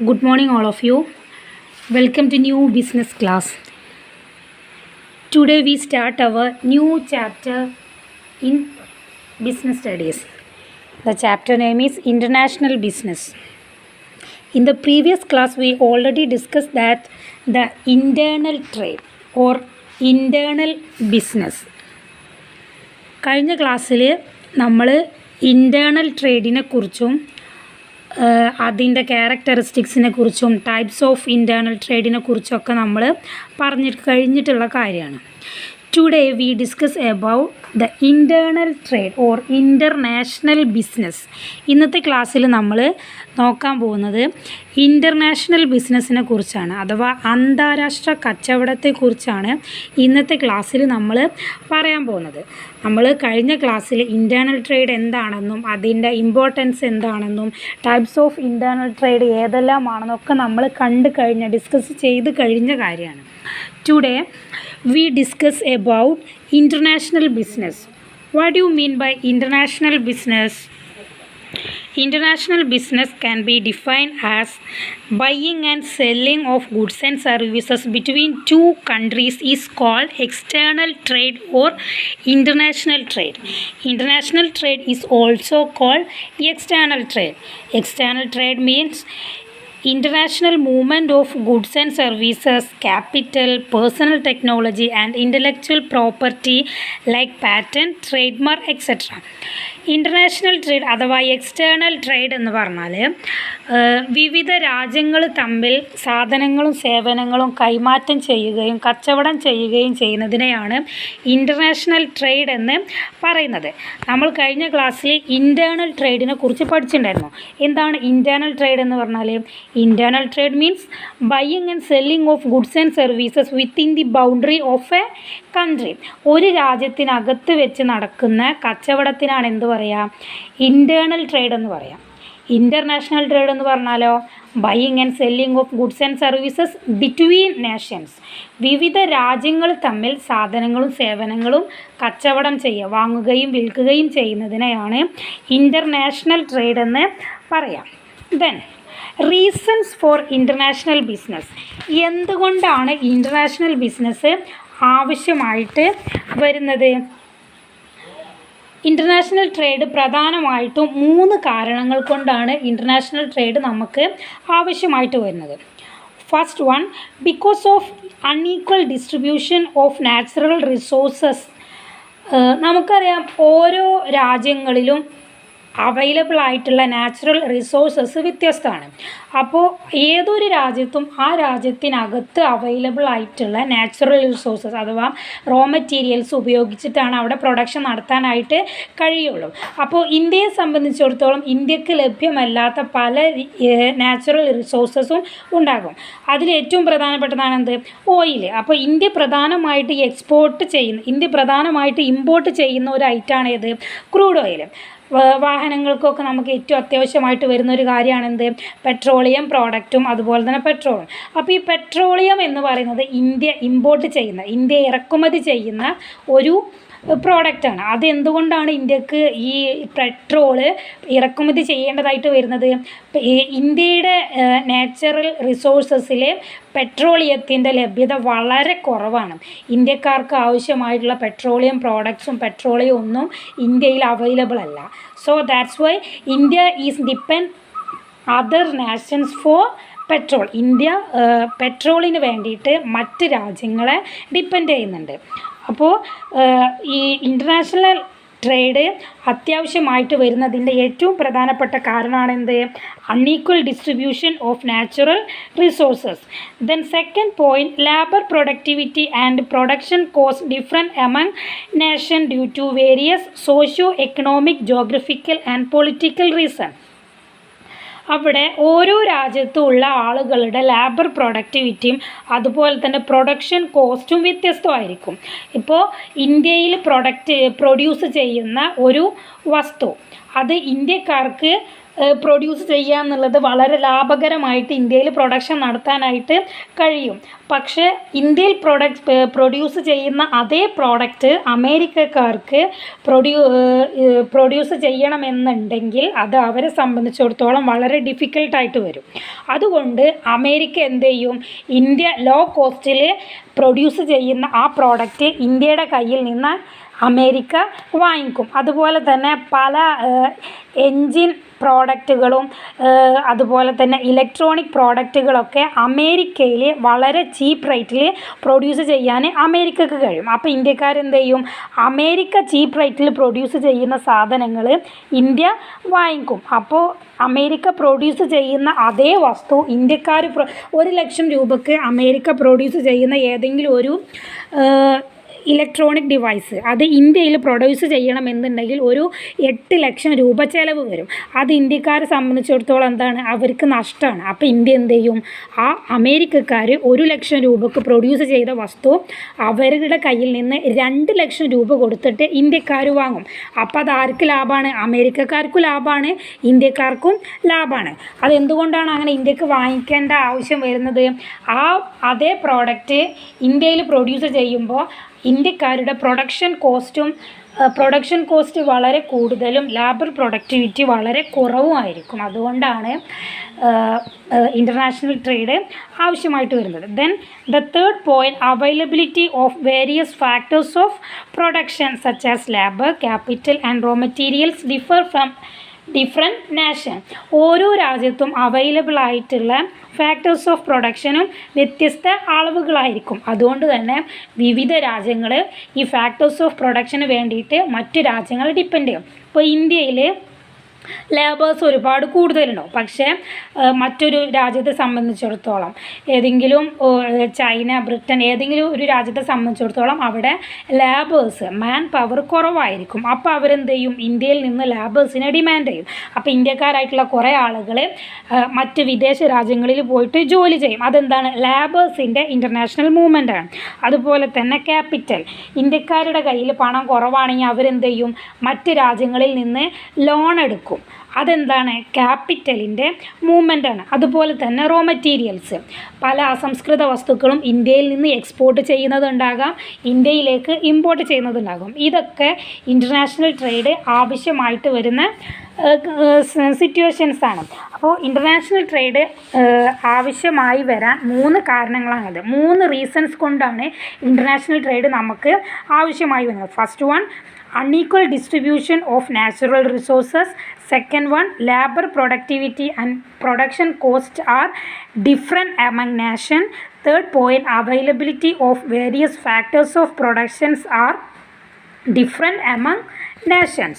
Good morning all of you. Welcome to new business class. Today we start our new chapter in business studies. The chapter name is International Business. In the previous class we already discussed that the internal trade or internal business. കഴിഞ്ഞ ക്ലാസ്സിൽ നമ്മൾ internal ട്രേഡിനെ കുറിച്ചും അതിൻ്റെ ക്യാരക്ടറിസ്റ്റിക്സിനെ കുറിച്ചും types of internal ട്രേഡിനെ കുറിച്ചൊക്കെ നമ്മൾ കഴിഞ്ഞിട്ടുള്ള കാര്യമാണ്. Today we discuss about the internal trade or international business. ഇന്നത്തെ ക്ലാസ്സിൽ നമ്മൾ നോക്കാൻ പോകുന്നത് ഇൻ്റർനാഷണൽ ബിസിനസ്സിനെ കുറിച്ചാണ്, അഥവാ അന്താരാഷ്ട്ര കച്ചവടത്തെക്കുറിച്ചാണ് ഇന്നത്തെ ക്ലാസ്സിൽ നമ്മൾ പറയാൻ പോകുന്നത്. നമ്മൾ കഴിഞ്ഞ ക്ലാസ്സിൽ ഇൻറ്റേർണൽ ട്രേഡ് എന്താണെന്നും അതിൻ്റെ ഇമ്പോർട്ടൻസ് എന്താണെന്നും ടൈപ്സ് ഓഫ് ഇൻറ്റേർണൽ ട്രേഡ് ഏതെല്ലാമാണെന്നൊക്കെ നമ്മൾ ഡിസ്കസ് ചെയ്ത് കഴിഞ്ഞ കാര്യമാണ്. Today we discuss about international business. What do you mean by international business? International business can be defined as buying and selling of goods and services between two countries is called external trade or international trade. International trade is also called external trade. External trade means international movement of goods and services, capital, personal technology and intellectual property like patent, trademark, etc. International trade അഥവാ external trade എന്ന് പറഞ്ഞാൽ വിവിധ രാജ്യങ്ങൾ തമ്മിൽ സാധനങ്ങളും സേവനങ്ങളും കൈമാറ്റം ചെയ്യുകയും കച്ചവടം ചെയ്യുകയും ചെയ്യുന്നതിനെയാണ് ഇൻ്റർനാഷണൽ ട്രേഡ് എന്ന് പറയുന്നത്. നമ്മൾ കഴിഞ്ഞ ക്ലാസ്സിൽ ഇൻറ്റേർണൽ ട്രേഡിനെ കുറിച്ച് പഠിച്ചിട്ടുണ്ടായിരുന്നു. എന്താണ് ഇൻറ്റേർണൽ ട്രേഡ് എന്ന് പറഞ്ഞാൽ? Internal trade means buying and selling of goods and services within the boundary of A country. ഒരു രാജ്യത്തിനകത്ത് വെച്ച് നടക്കുന്ന കച്ചവടത്തിനാണ് എന്ത് പറയാം? ഇൻറ്റേർണൽ ട്രേഡ് എന്ന് പറയാം. ഇൻ്റർനാഷണൽ ട്രേഡ് എന്ന് പറഞ്ഞാലോ buying and selling of goods and services between Nations. വിവിധ രാജ്യങ്ങൾ തമ്മിൽ സാധനങ്ങളും സേവനങ്ങളും കച്ചവടം വാങ്ങുകയും വിൽക്കുകയും ചെയ്യുന്നതിനെയാണ് ഇൻ്റർനാഷണൽ ട്രേഡ് എന്ന് പറയാം. Then reasons for international business. എന്തുകൊണ്ടാണ് ഇൻ്റർനാഷണൽ ബിസിനസ് ആവശ്യമായിട്ട് വരുന്നത്? ഇൻ്റർനാഷണൽ ട്രേഡ് പ്രധാനമായിട്ടും 3 കാരണങ്ങൾ കൊണ്ടാണ് ഇൻ്റർനാഷണൽ ട്രേഡ് നമുക്ക് ആവശ്യമായിട്ട് വരുന്നത്. First one, because of unequal distribution of natural resources. നമുക്കറിയാം ഓരോ രാജ്യങ്ങളിലും അവൈലബിൾ ആയിട്ടുള്ള നാച്ചുറൽ റിസോഴ്സസ് വ്യത്യസ്തമാണ്. അപ്പോൾ ഏതൊരു രാജ്യത്തും ആ രാജ്യത്തിനകത്ത് അവൈലബിൾ ആയിട്ടുള്ള നാച്ചുറൽ റിസോഴ്സസ് അഥവാ റോ മെറ്റീരിയൽസ് ഉപയോഗിച്ചിട്ടാണ് അവിടെ പ്രൊഡക്ഷൻ നടത്താനായിട്ട് കഴിയുള്ളൂ. അപ്പോൾ ഇന്ത്യയെ സംബന്ധിച്ചിടത്തോളം ഇന്ത്യക്ക് ലഭ്യമല്ലാത്ത പല നാച്ചുറൽ റിസോഴ്സസും ഉണ്ടാകും. അതിൽ ഏറ്റവും പ്രധാനപ്പെട്ടതാണ് എന്ത്? ഓയിൽ. അപ്പോൾ ഇന്ത്യ പ്രധാനമായിട്ട് ഇമ്പോർട്ട് ചെയ്യുന്ന ഒരു ഐറ്റമാണ് ഏത്? Crude oil. വാഹനങ്ങൾക്കൊക്കെ നമുക്ക് ഏറ്റവും അത്യാവശ്യമായിട്ട് വരുന്ന ഒരു കാര്യമാണ് എന്ത്? പെട്രോളിയം പ്രോഡക്റ്റും അതുപോലെ തന്നെ പെട്രോളും. അപ്പോൾ ഈ പെട്രോളിയം എന്ന് പറയുന്നത് ഇന്ത്യ ഇറക്കുമതി ചെയ്യുന്ന ഒരു പ്രോഡക്റ്റാണ്. അതെന്തുകൊണ്ടാണ് ഇന്ത്യക്ക് ഈ പെട്രോള് ഇറക്കുമതി ചെയ്യേണ്ടതായിട്ട് വരുന്നത്? ഇന്ത്യയുടെ നാച്ചുറൽ റിസോഴ്സസിലെ പെട്രോളിയത്തിൻ്റെ ലഭ്യത വളരെ കുറവാണ്. ഇന്ത്യക്കാർക്ക് ആവശ്യമായിട്ടുള്ള പെട്രോളിയം പ്രോഡക്ട്സും പെട്രോളിയം ഒന്നും ഇന്ത്യയിൽ അവൈലബിൾ അല്ല. So that's why India is depend other nations for petrol. India പെട്രോളിന് വേണ്ടിയിട്ട് മറ്റ് രാജ്യങ്ങളെ ഡിപ്പെൻഡ് ചെയ്യുന്നുണ്ട്. അപ്പോൾ ഈ ഇൻ്റർനാഷണൽ ട്രേഡ് അത്യാവശ്യമായിട്ട് വരുന്നതിൻ്റെ ഏറ്റവും പ്രധാനപ്പെട്ട കാരണമാണ് എന്ത്? Unequal distribution of natural resources. Then second point, labour productivity and production cost different among nation due to various socio economic geographical and political reason. അവിടെ ഓരോ രാജ്യത്തും ഉള്ള ആളുകളുടെ ലേബർ പ്രൊഡക്ടിവിറ്റിയും അതുപോലെ തന്നെ പ്രൊഡക്ഷൻ കോസ്റ്റും വ്യത്യസ്തമായിരിക്കും. ഇപ്പോൾ ഇന്ത്യയിൽ പ്രൊഡ്യൂസ് ചെയ്യുന്ന ഒരു വസ്തു അത് ഇന്ത്യക്കാർക്ക് പ്രൊഡ്യൂസ് ചെയ്യുക എന്നുള്ളത് വളരെ ലാഭകരമായിട്ട് ഇന്ത്യയിൽ പ്രൊഡക്ഷൻ നടത്താനായിട്ട് കഴിയും. പക്ഷേ ഇന്ത്യയിൽ പ്രൊഡ്യൂസ് ചെയ്യുന്ന അതേ പ്രോഡക്റ്റ് അമേരിക്കക്കാർക്ക് പ്രൊഡ്യൂസ് ചെയ്യണമെന്നുണ്ടെങ്കിൽ അത് അവരെ സംബന്ധിച്ചിടത്തോളം വളരെ ഡിഫിക്കൽട്ടായിട്ട് വരും. അതുകൊണ്ട് അമേരിക്ക എന്ത് ചെയ്യും, ഇന്ത്യ ലോ കോസ്റ്റിൽ പ്രൊഡ്യൂസ് ചെയ്യുന്ന ആ പ്രോഡക്റ്റ് ഇന്ത്യയുടെ കയ്യിൽ നിന്ന് അമേരിക്ക വാങ്ങിക്കും. അതുപോലെ തന്നെ പല എൻജിൻ പ്രോഡക്റ്റുകളും അതുപോലെ തന്നെ ഇലക്ട്രോണിക് പ്രോഡക്റ്റുകളൊക്കെ അമേരിക്കയിൽ വളരെ ചീപ്പ് റേറ്റിൽ പ്രൊഡ്യൂസ് ചെയ്യാൻ അമേരിക്കക്ക് കഴിയും. അപ്പോൾ ഇന്ത്യക്കാരെന്ത് ചെയ്യും, അമേരിക്ക ചീപ്പ് റേറ്റിൽ പ്രൊഡ്യൂസ് ചെയ്യുന്ന സാധനങ്ങൾ ഇന്ത്യ വാങ്ങിക്കും. അപ്പോൾ അമേരിക്ക പ്രൊഡ്യൂസ് ചെയ്യുന്ന അതേ വസ്തു ഇന്ത്യക്കാർ 1,00,000 രൂപയ്ക്ക് അമേരിക്ക പ്രൊഡ്യൂസ് ചെയ്യുന്ന ഏതെങ്കിലും ഒരു ഇലക്ട്രോണിക് ഡിവൈസ് അത് ഇന്ത്യയിൽ പ്രൊഡ്യൂസ് ചെയ്യണമെന്നുണ്ടെങ്കിൽ ഒരു 8,00,000 രൂപ ചിലവ് വരും. അത് ഇന്ത്യക്കാരെ സംബന്ധിച്ചിടത്തോളം എന്താണ്, അവർക്ക് നഷ്ടമാണ്. അപ്പോൾ ഇന്ത്യ എന്ത് ചെയ്യും, ആ അമേരിക്കക്കാർ 1,00,000 രൂപയ്ക്ക് പ്രൊഡ്യൂസ് ചെയ്ത വസ്തു അവരുടെ കയ്യിൽ നിന്ന് 2,00,000 രൂപ കൊടുത്തിട്ട് ഇന്ത്യക്കാർ വാങ്ങും. അപ്പോൾ അത് ആർക്ക് ലാഭമാണ്, അമേരിക്കക്കാർക്കും ലാഭമാണ്, ഇന്ത്യക്കാർക്കും ലാഭമാണ്. അതെന്തുകൊണ്ടാണ് അങ്ങനെ ഇന്ത്യക്ക് വാങ്ങിക്കേണ്ട ആവശ്യം വരുന്നത്, അതേ പ്രോഡക്റ്റ് ഇന്ത്യയിൽ പ്രൊഡ്യൂസ് ചെയ്യുമ്പോൾ ഇന്ത്യക്കാരുടെ പ്രൊഡക്ഷൻ കോസ്റ്റ് വളരെ കൂടുതലും ലേബർ പ്രൊഡക്ടിവിറ്റി വളരെ കുറവുമായിരിക്കും. അതുകൊണ്ടാണ് ഇൻ്റർനാഷണൽ ട്രേഡ് ആവശ്യമായിട്ട് വരുന്നത്. Then the third point, availability of various factors of production such as labour, capital and raw materials differ from different nation. ഓരോ രാജ്യത്തും അവൈലബിൾ ആയിട്ടുള്ള ഫാക്ടേഴ്സ് ഓഫ് പ്രൊഡക്ഷനും വ്യത്യസ്ത അളവുകളായിരിക്കും. അതുകൊണ്ട് തന്നെ വിവിധ രാജ്യങ്ങൾ ഈ ഫാക്ടേഴ്സ് ഓഫ് പ്രൊഡക്ഷന് വേണ്ടിയിട്ട് മറ്റ് രാജ്യങ്ങൾ ഡിപ്പെൻഡ് ചെയ്യും. ഇപ്പോൾ ഇന്ത്യയിൽ ലേബേഴ്സ് ഒരുപാട് കൂടുതലുണ്ടാവും. പക്ഷേ മറ്റൊരു രാജ്യത്തെ സംബന്ധിച്ചിടത്തോളം, ഏതെങ്കിലും ചൈന, ബ്രിട്ടൻ, ഏതെങ്കിലും ഒരു രാജ്യത്തെ സംബന്ധിച്ചിടത്തോളം അവിടെ ലേബേഴ്സ് മാൻ പവർ കുറവായിരിക്കും. അപ്പോൾ അവരെന്ത് ചെയ്യും, ഇന്ത്യയിൽ നിന്ന് ലേബേഴ്സിനെ ഡിമാൻഡ് ചെയ്യും. അപ്പോൾ ഇന്ത്യക്കാരായിട്ടുള്ള കുറേ ആളുകൾ മറ്റ് വിദേശ രാജ്യങ്ങളിൽ പോയിട്ട് ജോലി ചെയ്യും. അതെന്താണ്, ലേബേഴ്സിൻ്റെ ഇൻ്റർനാഷണൽ മൂവ്മെൻറ്റാണ്. അതുപോലെ തന്നെ ക്യാപിറ്റൽ, ഇന്ത്യക്കാരുടെ കയ്യിൽ പണം കുറവാണെങ്കിൽ അവരെന്ത് ചെയ്യും, മറ്റ് രാജ്യങ്ങളിൽ നിന്ന് ലോൺ എടുക്കും. അതെന്താണ്, ക്യാപിറ്റലിൻ്റെ മൂവ്മെൻറ്റാണ്. അതുപോലെ തന്നെ റോ മെറ്റീരിയൽസ്, പല അസംസ്കൃത വസ്തുക്കളും ഇന്ത്യയിൽ നിന്ന് എക്സ്പോർട്ട് ചെയ്യുന്നതുണ്ടാകാം, ഇന്ത്യയിലേക്ക് ഇമ്പോർട്ട് ചെയ്യുന്നതുണ്ടാകും. ഇതൊക്കെ ഇൻ്റർനാഷണൽ ട്രേഡ് ആവശ്യമായിട്ട് വരുന്ന സിറ്റുവേഷൻസാണ്. അപ്പോൾ ഇൻ്റർനാഷണൽ ട്രേഡ് ആവശ്യമായി വരാൻ 3 കാരണങ്ങളാണത്. 3 റീസൺസ് കൊണ്ടാണ് ഇൻ്റർനാഷണൽ ട്രേഡ് നമുക്ക് ആവശ്യമായി വരുന്നത്. First one, unequal distribution of natural resources. Second one, labor productivity and production costs are different among nations. Third point, availability of various factors of productions are different among nations.